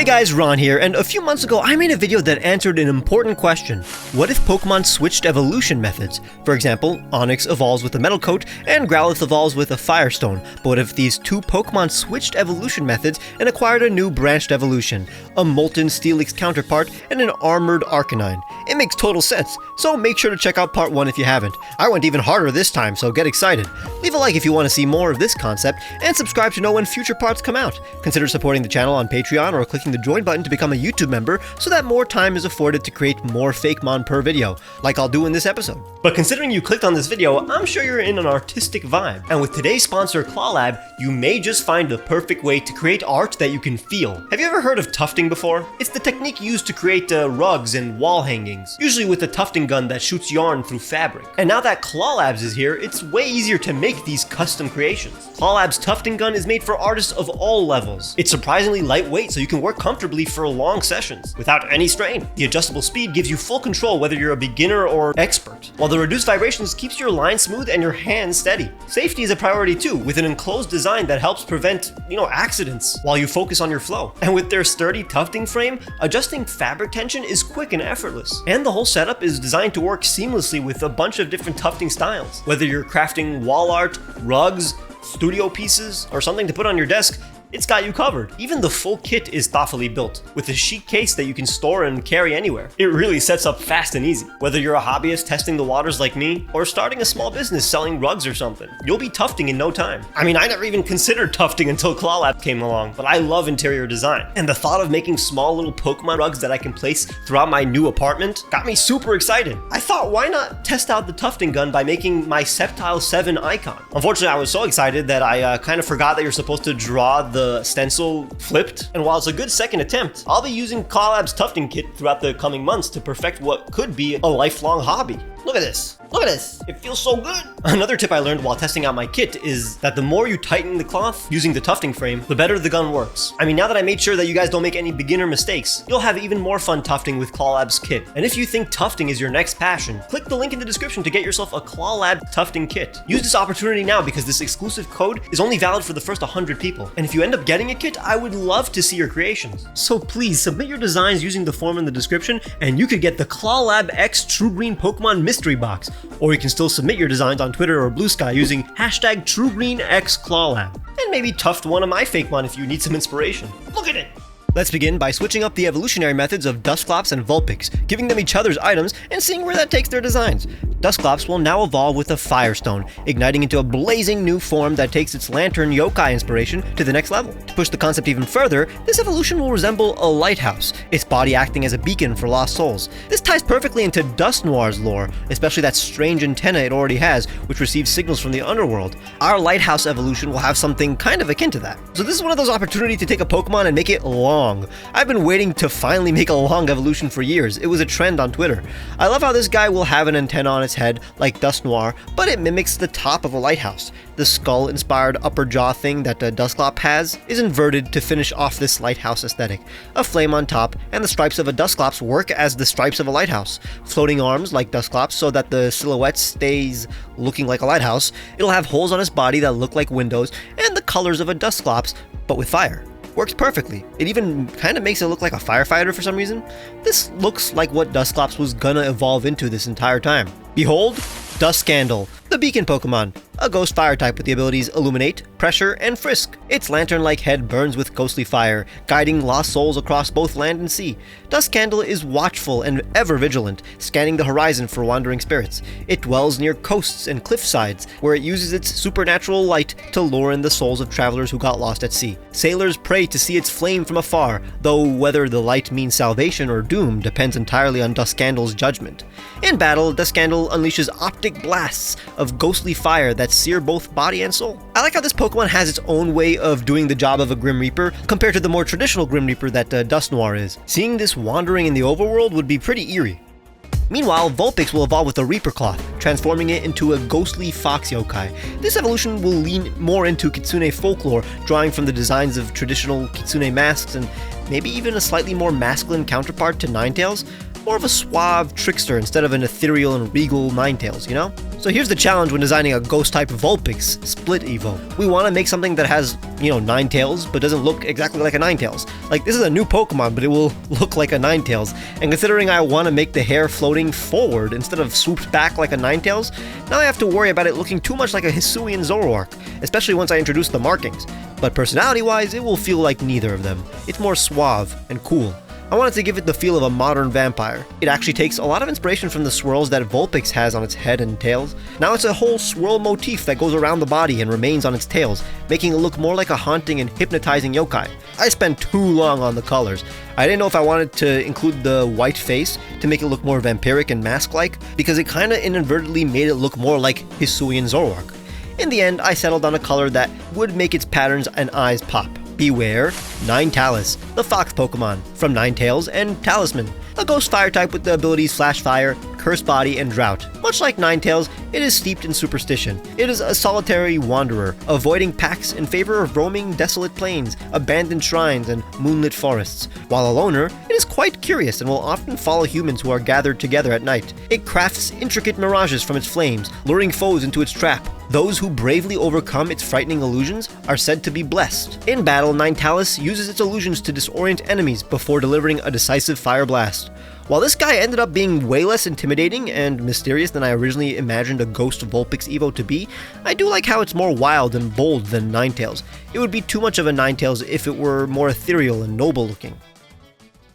Hey guys, Ron here, and a few months ago I made a video that answered an important question. What if Pokemon switched evolution methods? For example, Onix evolves with a metal coat and Growlithe evolves with a firestone, but what if these two Pokemon switched evolution methods and acquired a new branched evolution, a molten Steelix counterpart and an armored Arcanine? It makes total sense, so make sure to check out part 1 if you haven't. I went even harder this time, so get excited. Leave a like if you want to see more of this concept, and subscribe to know when future parts come out. Consider supporting the channel on Patreon or clicking the join button to become a YouTube member so that more time is afforded to create more Fakemon per video, like I'll do in this episode. But considering you clicked on this video, I'm sure you're in an artistic vibe. And with today's sponsor, Clawlab, you may just find the perfect way to create art that you can feel. Have you ever heard of tufting before? It's the technique used to create rugs and wall hangings, usually with a tufting gun that shoots yarn through fabric. And now that Clawlabs is here, it's way easier to make these custom creations. Clawlab's tufting gun is made for artists of all levels. It's surprisingly lightweight, so you can work comfortably for long sessions without any strain. The adjustable speed gives you full control whether you're a beginner or expert, while the reduced vibrations keeps your line smooth and your hands steady. Safety is a priority too, with an enclosed design that helps prevent, accidents while you focus on your flow. And with their sturdy tufting frame, adjusting fabric tension is quick and effortless. And the whole setup is designed to work seamlessly with a bunch of different tufting styles. Whether you're crafting wall art, rugs, studio pieces, or something to put on your desk, it's got you covered. Even the full kit is thoughtfully built, with a chic case that you can store and carry anywhere. It really sets up fast and easy. Whether you're a hobbyist testing the waters like me, or starting a small business selling rugs or something, you'll be tufting in no time. I mean, I never even considered tufting until Clawlab came along, but I love interior design. And the thought of making small little Pokemon rugs that I can place throughout my new apartment got me super excited. I thought, why not test out the tufting gun by making my Sceptile 7 icon? Unfortunately, I was so excited that I kind of forgot that you're supposed to draw the stencil flipped, and while it's a good second attempt, I'll be using Clawlab's tufting kit throughout the coming months to perfect what could be a lifelong hobby. Look at this. Look at this. It feels so good. Another tip I learned while testing out my kit is that the more you tighten the cloth using the tufting frame, the better the gun works. I mean, now that I made sure that you guys don't make any beginner mistakes, you'll have even more fun tufting with Clawlab's kit. And if you think tufting is your next passion, click the link in the description to get yourself a Clawlab tufting kit. Use this opportunity now because this exclusive code is only valid for the first 100 people. And if you end up getting a kit, I would love to see your creations. So please submit your designs using the form in the description, and you could get the Clawlab X Truegreen Pokemon Mystery Box. Or you can still submit your designs on Twitter or Blue Sky using hashtag TruegreenXClawlab. And maybe tuft one of my Fakemon if you need some inspiration. Look at it! Let's begin by switching up the evolutionary methods of Dusclops and Vulpix, giving them each other's items and seeing where that takes their designs. Dusclops will now evolve with a Firestone, igniting into a blazing new form that takes its Lantern Yokai inspiration to the next level. To push the concept even further, this evolution will resemble a lighthouse, its body acting as a beacon for lost souls. This ties perfectly into Dusknoir's lore, especially that strange antenna it already has, which receives signals from the underworld. Our lighthouse evolution will have something kind of akin to that. So this is one of those opportunities to take a Pokemon and make it long. I've been waiting to finally make a long evolution for years. It was a trend on Twitter. I love how this guy will have an antenna on its head like Dusknoir, but it mimics the top of a lighthouse. The skull-inspired upper jaw thing that the Dusclops has is inverted to finish off this lighthouse aesthetic. A flame on top, and the stripes of a Dusclops work as the stripes of a lighthouse. Floating arms like Dusclops so that the silhouette stays looking like a lighthouse. It'll have holes on its body that look like windows, and the colors of a Dusclops, but with fire. Works perfectly. It even kind of makes it look like a firefighter for some reason. This looks like what Dusclops was gonna evolve into this entire time. Behold, Duscandle, the beacon Pokemon, a ghost fire type with the abilities Illuminate, Pressure, and Frisk. Its lantern-like head burns with ghostly fire, guiding lost souls across both land and sea. Duscandle is watchful and ever vigilant, scanning the horizon for wandering spirits. It dwells near coasts and cliffsides, where it uses its supernatural light to lure in the souls of travelers who got lost at sea. Sailors pray to see its flame from afar, though whether the light means salvation or doom depends entirely on Duscandle's judgment. In battle, Duscandle unleashes optic blasts of ghostly fire that sear both body and soul. I like how this Pokemon has its own way of doing the job of a Grim Reaper compared to the more traditional Grim Reaper that Dusknoir is. Seeing this wandering in the overworld would be pretty eerie. Meanwhile, Vulpix will evolve with a Reaper Cloth, transforming it into a ghostly fox yokai. This evolution will lean more into Kitsune folklore, drawing from the designs of traditional Kitsune masks and maybe even a slightly more masculine counterpart to Ninetales. More of a suave trickster instead of an ethereal and regal Ninetales, So here's the challenge when designing a Ghost-type Vulpix split Evo. We want to make something that has, 9 tails, but doesn't look exactly like a Ninetales. Like, this is a new Pokemon, but it will look like a Ninetales. And considering I want to make the hair floating forward instead of swooped back like a Ninetales, now I have to worry about it looking too much like a Hisuian Zoroark, especially once I introduce the markings. But personality-wise, it will feel like neither of them. It's more suave and cool. I wanted to give it the feel of a modern vampire. It actually takes a lot of inspiration from the swirls that Vulpix has on its head and tails. Now it's a whole swirl motif that goes around the body and remains on its tails, making it look more like a haunting and hypnotizing yokai. I spent too long on the colors. I didn't know if I wanted to include the white face to make it look more vampiric and mask-like, because it kinda inadvertently made it look more like Hisuian Zoroark. In the end, I settled on a color that would make its patterns and eyes pop. Beware, Ninetales, the fox Pokemon from Ninetales and Talisman, a ghost fire type with the abilities Flash Fire, Curse Body, and Drought. Much like Ninetales, it is steeped in superstition. It is a solitary wanderer, avoiding packs in favor of roaming desolate plains, abandoned shrines, and moonlit forests. While a loner, it is quite curious and will often follow humans who are gathered together at night. It crafts intricate mirages from its flames, luring foes into its trap. Those who bravely overcome its frightening illusions are said to be blessed. In battle, Ninetales uses its illusions to disorient enemies before delivering a decisive fire blast. While this guy ended up being way less intimidating and mysterious than I originally imagined a Ghost Vulpix Evo to be, I do like how it's more wild and bold than Ninetales. It would be too much of a Ninetales if it were more ethereal and noble looking.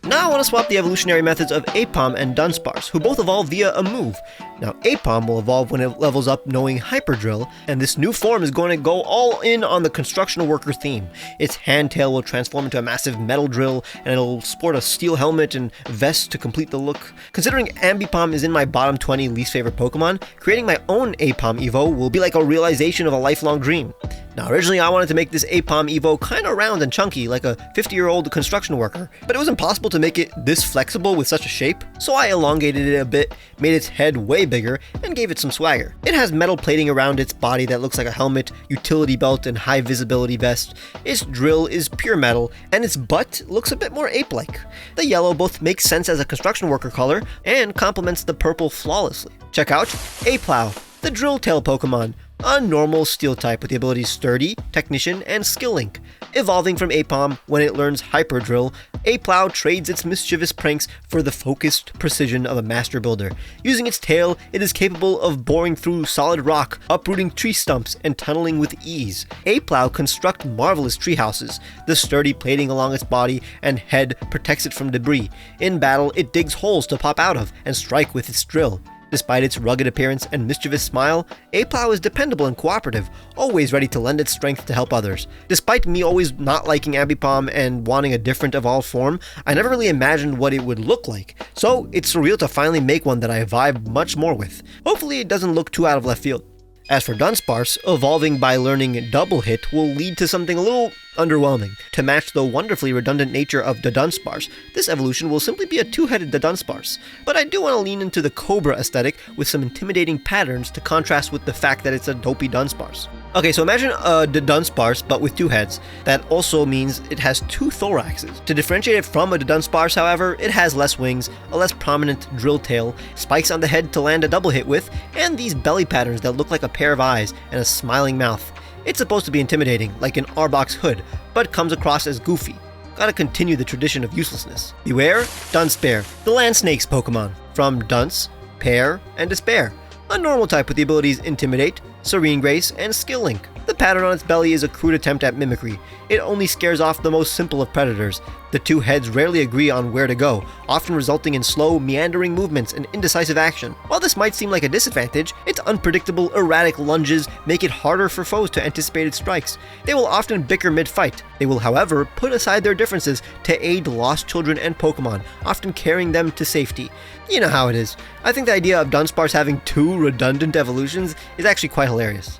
Now I want to swap the evolutionary methods of Aipom and Dunsparce, who both evolve via a move. Now Aipom will evolve when it levels up knowing Hyper Drill, and this new form is going to go all in on the construction worker theme. Its handtail will transform into a massive metal drill, and it'll sport a steel helmet and vest to complete the look. Considering Ambipom is in my bottom 20 least favorite Pokemon, creating my own Aipom Evo will be like a realization of a lifelong dream. Now originally I wanted to make this Aipom Evo kinda round and chunky like a 50-year-old construction worker, but it was impossible to make it this flexible with such a shape, so I elongated it a bit, made its head way bigger, and gave it some swagger. It has metal plating around its body that looks like a helmet, utility belt, and high visibility vest. Its drill is pure metal, and its butt looks a bit more ape-like. The yellow both makes sense as a construction worker color and complements the purple flawlessly. Check out Aplow, the drill tail Pokemon, a normal steel type with the abilities Sturdy, Technician, and Skill Link. Evolving from Aipom when it learns Hyper Drill, Aplow trades its mischievous pranks for the focused precision of a master builder. Using its tail, it is capable of boring through solid rock, uprooting tree stumps, and tunneling with ease. Aplow constructs marvelous tree houses. The sturdy plating along its body and head protects it from debris. In battle, it digs holes to pop out of and strike with its drill. Despite its rugged appearance and mischievous smile, Aplow is dependable and cooperative, always ready to lend its strength to help others. Despite me always not liking Ambipom and wanting a different evolved form, I never really imagined what it would look like, so it's surreal to finally make one that I vibe much more with. Hopefully it doesn't look too out of left field. As for Dunsparce, evolving by learning Double Hit will lead to something a little underwhelming. To match the wonderfully redundant nature of the Dunsparce, this evolution will simply be a two-headed Dunsparce. But I do want to lean into the Cobra aesthetic with some intimidating patterns to contrast with the fact that it's a dopey Dunsparce. Okay, so imagine a Dunsparce but with two heads. That also means it has two thoraxes. To differentiate it from a Dunsparce, however, it has less wings, a less prominent drill tail, spikes on the head to land a double hit with, and these belly patterns that look like a pair of eyes and a smiling mouth. It's supposed to be intimidating, like an Arbok's hood, but comes across as goofy. Gotta continue the tradition of uselessness. Beware, Dunsparce, the land snakes Pokemon, from Dunce, Pair, and Despair. A normal type with the abilities Intimidate, Serene Grace, and Skill Link. The pattern on its belly is a crude attempt at mimicry. It only scares off the most simple of predators. The two heads rarely agree on where to go, often resulting in slow, meandering movements and indecisive action. While this might seem like a disadvantage, its unpredictable, erratic lunges make it harder for foes to anticipate its strikes. They will often bicker mid-fight. They will, however, put aside their differences to aid lost children and Pokemon, often carrying them to safety. You know how it is. I think the idea of Dunsparce having two redundant evolutions is actually quite hilarious.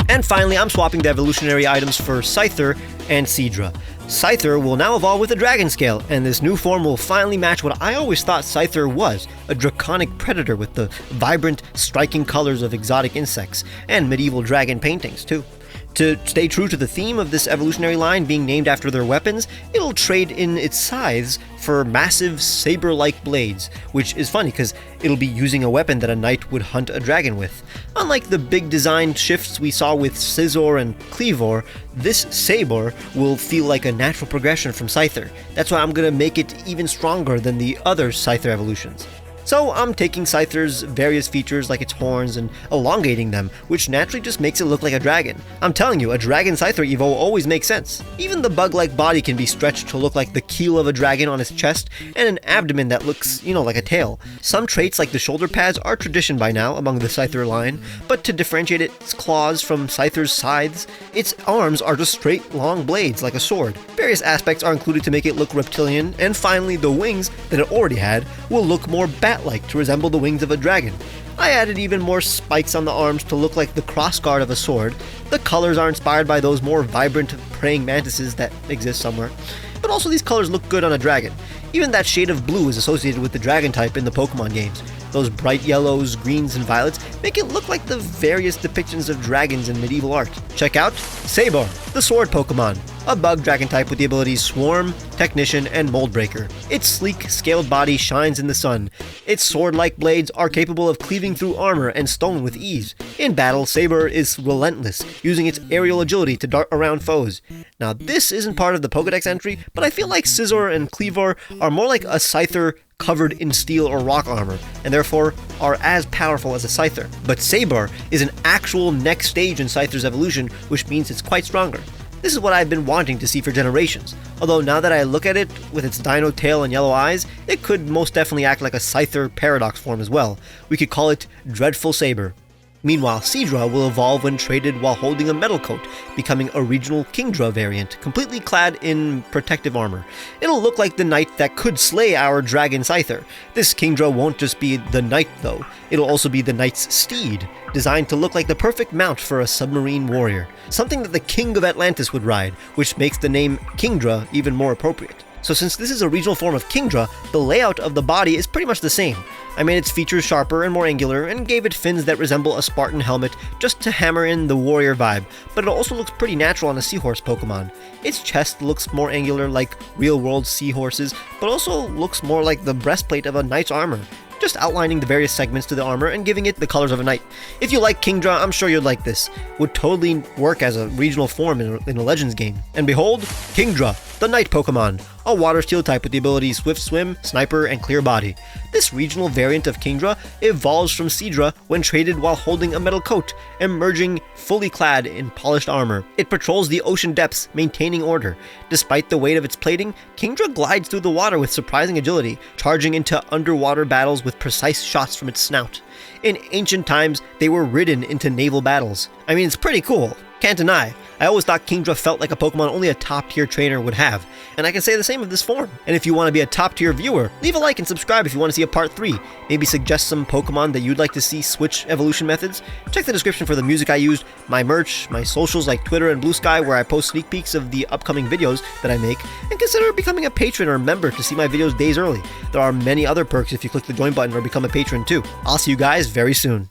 And finally, I'm swapping the evolutionary items for Scyther and Seadra. Scyther will now evolve with a dragon scale, and this new form will finally match what I always thought Scyther was, a draconic predator with the vibrant, striking colors of exotic insects, and medieval dragon paintings too. To stay true to the theme of this evolutionary line being named after their weapons, it'll trade in its scythes for massive saber-like blades, which is funny because it'll be using a weapon that a knight would hunt a dragon with. Unlike the big design shifts we saw with Scyther and Cleavor, this saber will feel like a natural progression from Scyther. That's why I'm going to make it even stronger than the other Scyther evolutions. So I'm taking Scyther's various features like its horns and elongating them, which naturally just makes it look like a dragon. I'm telling you, a dragon Scyther evo always makes sense. Even the bug-like body can be stretched to look like the keel of a dragon on its chest, and an abdomen that looks, like a tail. Some traits like the shoulder pads are tradition by now among the Scyther line, but to differentiate its claws from Scyther's scythes, its arms are just straight long blades like a sword. Various aspects are included to make it look reptilian, and finally the wings that it already had will look more bat-like to resemble the wings of a dragon. I added even more spikes on the arms to look like the crossguard of a sword. The colors are inspired by those more vibrant praying mantises that exist somewhere. But also these colors look good on a dragon. Even that shade of blue is associated with the dragon type in the Pokemon games. Those bright yellows, greens, and violets make it look like the various depictions of dragons in medieval art. Check out Saber, the sword Pokemon, a bug dragon type with the abilities Swarm, Technician, and Mold Breaker. Its sleek, scaled body shines in the sun. Its sword-like blades are capable of cleaving through armor and stone with ease. In battle, Saber is relentless, using its aerial agility to dart around foes. Now this isn't part of the Pokedex entry, but I feel like Scyther and Cleavor are more like a Scyther covered in steel or rock armor, and therefore are as powerful as a Scyther. But Saber is an actual next stage in Scyther's evolution, which means it's quite stronger. This is what I've been wanting to see for generations, although now that I look at it with its dino tail and yellow eyes, it could most definitely act like a Scyther paradox form as well. We could call it Dreadful Saber. Meanwhile, Seadra will evolve when traded while holding a metal coat, becoming a regional Kingdra variant, completely clad in protective armor. It'll look like the knight that could slay our dragon Scyther. This Kingdra won't just be the knight though, it'll also be the knight's steed, designed to look like the perfect mount for a submarine warrior. Something that the King of Atlantis would ride, which makes the name Kingdra even more appropriate. So since this is a regional form of Kingdra, the layout of the body is pretty much the same. I made its features sharper and more angular, and gave it fins that resemble a Spartan helmet just to hammer in the warrior vibe, but it also looks pretty natural on a seahorse Pokemon. Its chest looks more angular like real-world seahorses, but also looks more like the breastplate of a knight's armor, just outlining the various segments to the armor and giving it the colors of a knight. If you like Kingdra, I'm sure you'd like this. Would totally work as a regional form in a Legends game. And behold, Kingdra, the Night Pokemon, a Water Steel type with the abilities Swift Swim, Sniper, and Clear Body. This regional variant of Kingdra evolves from Seadra when traded while holding a metal coat, emerging fully clad in polished armor. It patrols the ocean depths, maintaining order. Despite the weight of its plating, Kingdra glides through the water with surprising agility, charging into underwater battles with precise shots from its snout. In ancient times, they were ridden into naval battles. I mean, it's pretty cool. Can't deny. I always thought Kingdra felt like a Pokemon only a top-tier trainer would have, and I can say the same of this form. And if you want to be a top-tier viewer, leave a like and subscribe if you want to see a part 3. Maybe suggest some Pokemon that you'd like to see switch evolution methods. Check the description for the music I used, my merch, my socials like Twitter and Blue Sky where I post sneak peeks of the upcoming videos that I make, and consider becoming a patron or member to see my videos days early. There are many other perks if you click the join button or become a patron too. I'll see you guys very soon.